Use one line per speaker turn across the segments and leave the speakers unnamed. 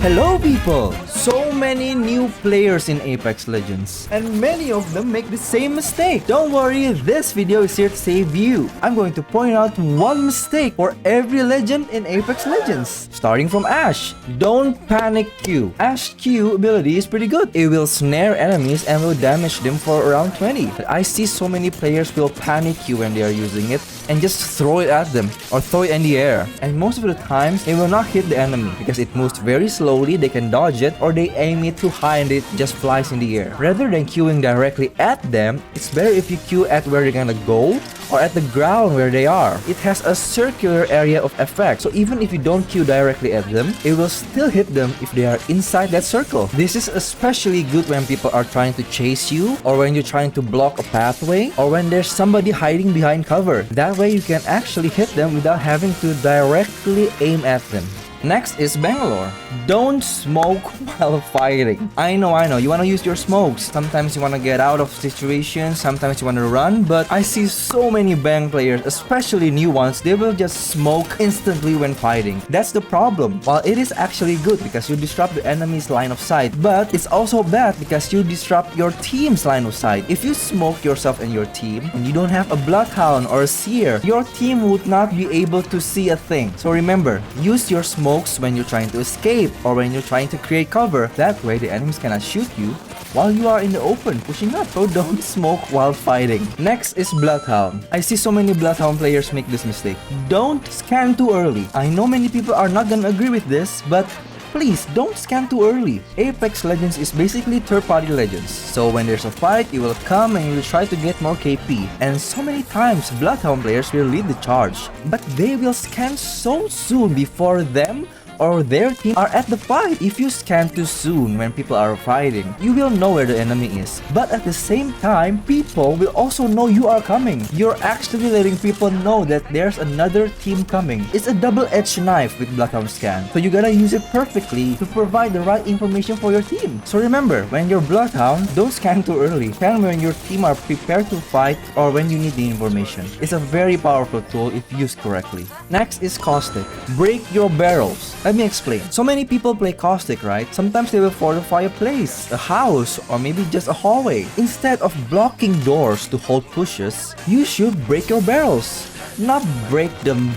Hello people! So many new players in Apex Legends, and many of them make the same mistake. Don't worry, this video is here to save you. I'm going to point out one mistake for every legend in Apex Legends. Starting from Ashe. Don't panic Q. Ashe Q ability is pretty good. It will snare enemies and will damage them for around 20. But I see so many players will panic Q when they are using it and just throw it at them or throw it in the air. And most of the times, it will not hit the enemy because it moves very slowly. They can dodge it, or they aim it too high and it just flies in the air. Rather than queuing directly at them, it's better if you queue at where they're gonna go or at the ground where they are. It has a circular area of effect, so even if you don't queue directly at them, it will still hit them if they are inside that circle. This is especially good when people are trying to chase you, or when you're trying to block a pathway, or when there's somebody hiding behind cover. That way you can actually hit them without having to directly aim at them. Next is Bangalore. Don't smoke while fighting. I know, you wanna use your smokes. Sometimes you wanna get out of situations, sometimes you wanna run, but I see so many Bang players, especially new ones, they will just smoke instantly when fighting. That's the problem. While it is actually good because you disrupt the enemy's line of sight, but it's also bad because you disrupt your team's line of sight. If you smoke yourself and your team, and you don't have a Bloodhound or a Seer, your team would not be able to see a thing. So remember, use your smoke when you're trying to escape or when you're trying to create cover. That way the enemies cannot shoot you while you are in the open pushing up. So don't smoke while fighting. Next is Bloodhound. I see so many Bloodhound players make this mistake. Don't scan too early. I know many people are not gonna agree with this, but please don't scan too early. Apex Legends is basically third-party legends. So when there's a fight, you will come and you will try to get more KP. And so many times, Bloodhound players will lead the charge. But they will scan so soon before them or their team are at the fight. If you scan too soon when people are fighting, you will know where the enemy is. But at the same time, people will also know you are coming. You're actually letting people know that there's another team coming. It's a double-edged knife with Bloodhound scan. So you gotta use it perfectly to provide the right information for your team. So remember, when you're Bloodhound, don't scan too early. Scan when your team are prepared to fight or when you need the information. It's a very powerful tool if used correctly. Next is Caustic. Break your barrels. Let me explain. So many people play Caustic, right? Sometimes they will fortify a place, a house, or maybe just a hallway. Instead of blocking doors to hold pushes, you should break your barrels. Not break them,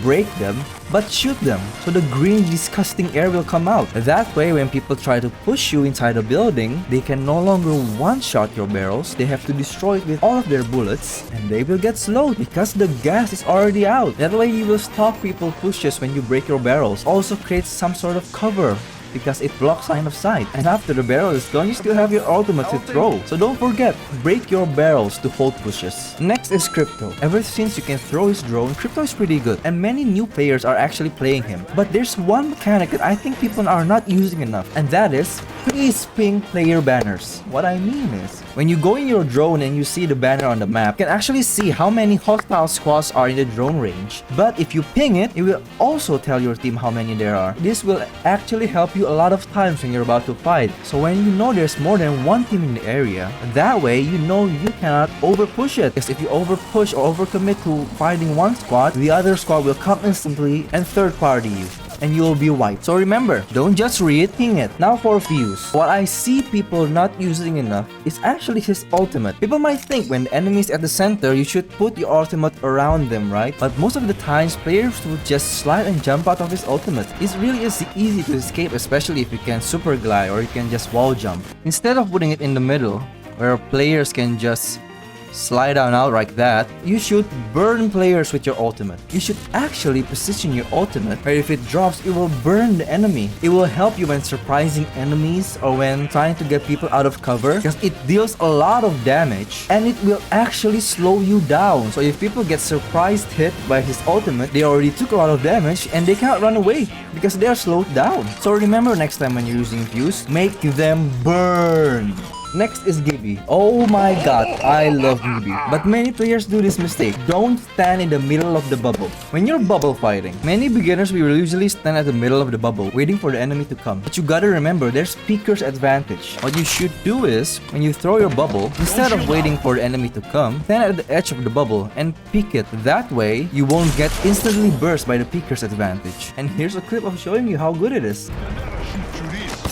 but shoot them, so the green disgusting air will come out. That way, when people try to push you inside a building, they can no longer one-shot your barrels. They have to destroy it with all of their bullets, and they will get slowed because the gas is already out. That way, you will stop people pushes when you break your barrels. Also creates some sort of cover, because it blocks line of sight. And after the barrel is gone, you still have your ultimate to throw. So don't forget, break your barrels to hold pushes. Next is Crypto. Ever since you can throw his drone, Crypto is pretty good, and many new players are actually playing him. But there's one mechanic that I think people are not using enough, and that is please ping player banners. What I mean is, when you go in your drone and you see the banner on the map, you can actually see how many hostile squads are in the drone range. But if you ping it, it will also tell your team how many there are. This will actually help you a lot of times when you're about to fight. So when you know there's more than one team in the area, that way you know you cannot over push it. Because if you over push or overcommit to fighting one squad, the other squad will come instantly and third party you, and you will be wiped. So remember, don't just read, ping it. Now for Fuse. What I see people not using enough is actually his ultimate. People might think when the enemy is at the center, you should put your ultimate around them, right? But most of the times, players will just slide and jump out of his ultimate. It's really easy to escape, especially if you can super glide or you can just wall jump. Instead of putting it in the middle, where players can just slide down out like that, you should burn players with your ultimate. You should actually position your ultimate where if it drops, it will burn the enemy. It will help you when surprising enemies or when trying to get people out of cover, because it deals a lot of damage and it will actually slow you down. So if people get surprised hit by his ultimate, they already took a lot of damage and they cannot run away because they are slowed down. So remember, next time when you're using Fuse, make them burn. Next is Gibby. Oh my god, I love Gibby. But many players do this mistake. Don't stand in the middle of the bubble. When you're bubble fighting, many beginners will usually stand at the middle of the bubble, waiting for the enemy to come. But you gotta remember, there's Peeker's advantage. What you should do is, when you throw your bubble, instead of waiting for the enemy to come, stand at the edge of the bubble and peek it. That way, you won't get instantly burst by the Peeker's advantage. And here's a clip of showing you how good it is.
Shoot through these.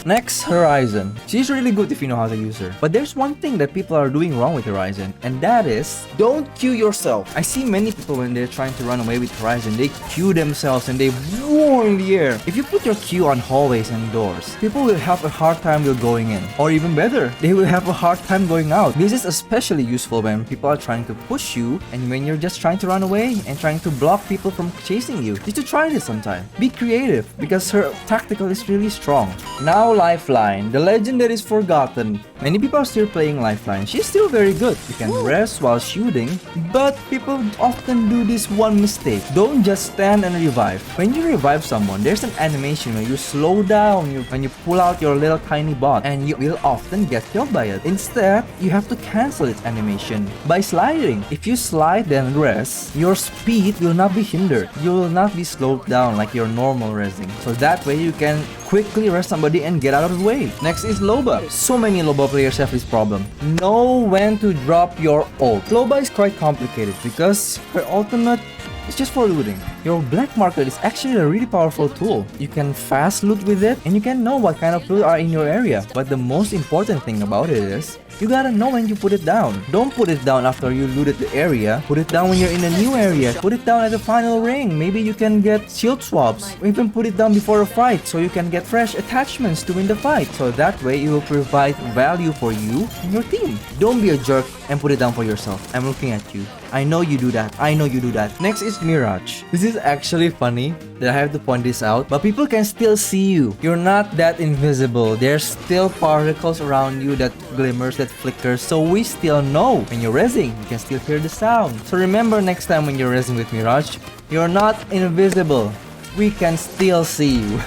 Next, Horizon. She's really good if you know how to use her. But there's one thing that people are doing wrong with Horizon, and that is, don't queue yourself. I see many people when they're trying to run away with Horizon, they queue themselves and they roar in the air. If you put your queue on hallways and doors, people will have a hard time with going in. Or even better, they will have a hard time going out. This is especially useful when people are trying to push you and when you're just trying to run away and trying to block people from chasing you. You should try this sometime. Be creative because her tactical is really strong. Now Lifeline, the legend that is forgotten. Many people are still playing Lifeline. She's still very good. You can rest while shooting, but people often do this one mistake. Don't just stand and revive. When you revive someone, there's an animation where you slow down when you pull out your little tiny bot, and you will often get killed by it. Instead, you have to cancel its animation by sliding. If you slide then rest, your speed will not be hindered. You will not be slowed down like your normal resing. So that way you can quickly rest somebody and get out of the way. Next is Loba. So many Loba players have this problem. Know when to drop your ult. Loba is quite complicated because her ultimate is just for looting. Your black market is actually a really powerful tool. You can fast loot with it and you can know what kind of loot are in your area. But the most important thing about it is, you gotta know when you put it down. Don't put it down after you looted the area. Put it down when you're in a new area. Put it down at the final ring. Maybe you can get shield swaps. Or even put it down before a fight so you can get fresh attachments to win the fight. So that way it will provide value for you and your team. Don't be a jerk and put it down for yourself. I'm looking at you. I know you do that. I know you do that. Next is Mirage. This is actually funny that I have to point this out, but people can still see you. You're not that invisible. There's still particles around you that glimmers, that flickers, so we still know. When you're rezzing, you can still hear the sound. So remember next time when you're rezzing with Mirage, you're not invisible. We can still see you.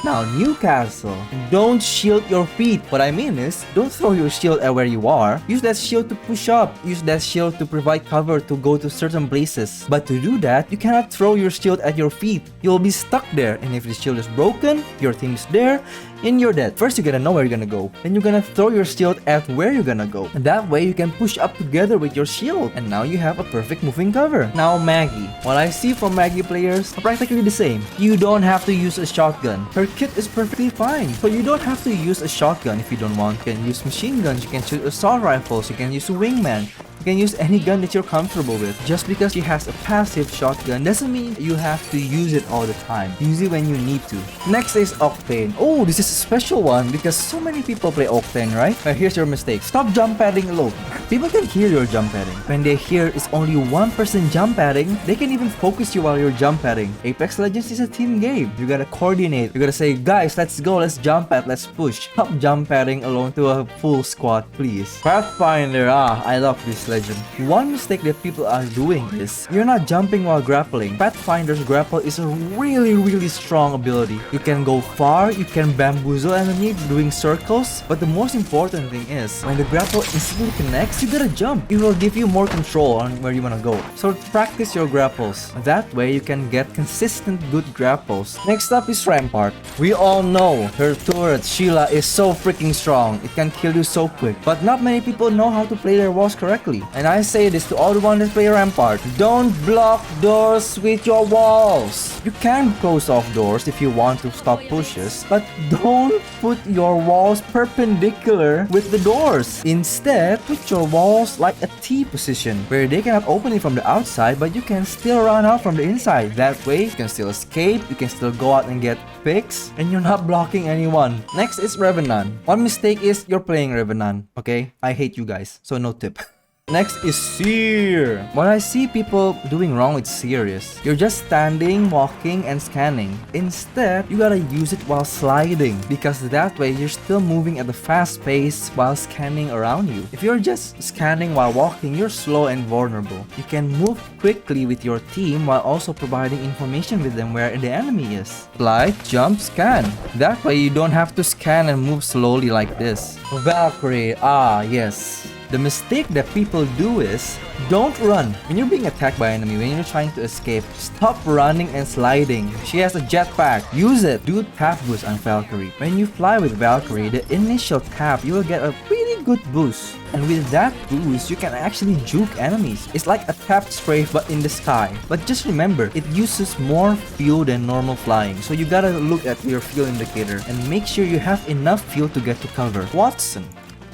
Now, Newcastle. Don't shield your feet. What I mean is, don't throw your shield at where you are. Use that shield to push up. Use that shield to provide cover to go to certain places. But to do that, you cannot throw your shield at your feet. You'll be stuck there. And if the shield is broken, your team is there, and you're dead. First, you gotta know where you're gonna go. Then you're gonna throw your shield at where you're gonna go. And that way, you can push up together with your shield. And now you have a perfect moving cover. Now, Maggie. What I see from Maggie players are practically the same. You don't have to use a shotgun. Her kit is perfectly fine. So you don't have to use a shotgun if you don't want. You can use machine guns, you can shoot assault rifles, you can use a wingman. You can use any gun that you're comfortable with. Just because she has a passive shotgun doesn't mean you have to use it all the time. Use it when you need to. Next is Octane. Oh, this is a special one because so many people play Octane, right? But here's your mistake. Stop jump padding alone. People can hear your jump padding. When they hear it's only one person jump padding, they can even focus you while you're jump padding. Apex Legends is a team game. You gotta coordinate. You gotta say, guys, let's go, let's jump pad, let's push. Stop jump padding alone to a full squad, please. Pathfinder, I love this legend. One mistake that people are doing is, you're not jumping while grappling. Pathfinder's grapple is a really strong ability. You can go far, you can bamboozle enemy doing circles, but the most important thing is, when the grapple instantly connects, you gotta jump. It will give you more control on where you wanna go. So practice your grapples. That way you can get consistent good grapples. Next up is Rampart. We all know her turret, Sheila, is so freaking strong. It can kill you so quick. But not many people know how to play their walls correctly. And I say this to all the ones that play Rampart. Don't block doors with your walls. You can close off doors if you want to stop pushes, but don't put your walls perpendicular with the doors. Instead, put your walls like a T position, where they cannot open it from the outside, but you can still run out from the inside. That way, you can still escape, you can still go out and get picks, and you're not blocking anyone. Next is Revenant. One mistake is you're playing Revenant, okay? I hate you guys, so no tip. Next is Seer. What I see people doing wrong with Seer is, you're just standing, walking, and scanning. Instead, you gotta use it while sliding, because that way you're still moving at a fast pace while scanning around you. If you're just scanning while walking, you're slow and vulnerable. You can move quickly with your team while also providing information with them where the enemy is. Slide, jump, scan. That way you don't have to scan and move slowly like this. Valkyrie, yes. The mistake that people do is, don't run. When you're being attacked by an enemy, when you're trying to escape, stop running and sliding. She has a jetpack. Use it. Do tap boost on Valkyrie. When you fly with Valkyrie, the initial tap, you will get a pretty good boost. And with that boost, you can actually juke enemies. It's like a tap spray but in the sky. But just remember, it uses more fuel than normal flying. So you gotta look at your fuel indicator and make sure you have enough fuel to get to cover. Watson.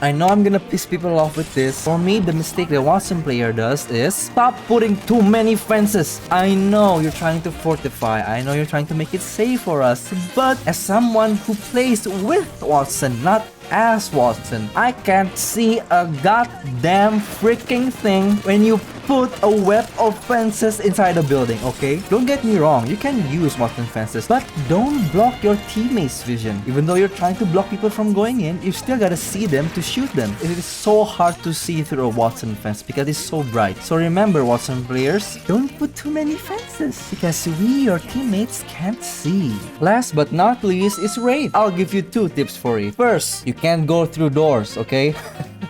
I know I'm gonna piss people off with this. For me, the mistake the Watson player does is stop putting too many fences. I know you're trying to fortify. I know you're trying to make it safe for us. But as someone who plays with Watson, not as Watson, I can't see a goddamn freaking thing when you put a web of fences inside a building, okay? Don't get me wrong, you can use Watson fences, but don't block your teammates' vision. Even though you're trying to block people from going in, you still gotta see them to shoot them. It is so hard to see through a Watson fence because it's so bright. So remember, Watson players, don't put too many fences because we, your teammates, can't see. Last but not least is raid. I'll give you 2 tips for it. First, you can't go through doors, okay?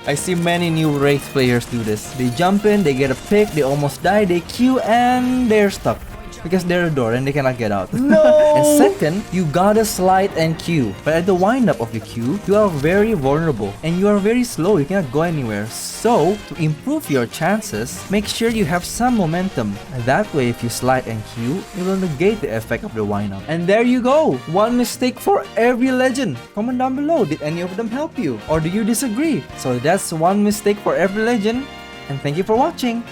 I see many new Wraith players do this. They jump in, they get a pick, they almost die, they queue, and they're stuck. Because they're a door and they cannot get out. No! And second, you gotta slide and queue. But at the wind up of the queue, you are very vulnerable and you are very slow, you cannot go anywhere. So, to improve your chances, make sure you have some momentum. That way, if you slide and queue, it will negate the effect of the wind up. And there you go! 1 mistake for every legend. Comment down below, did any of them help you? Or do you disagree? So that's 1 mistake for every legend. And thank you for watching.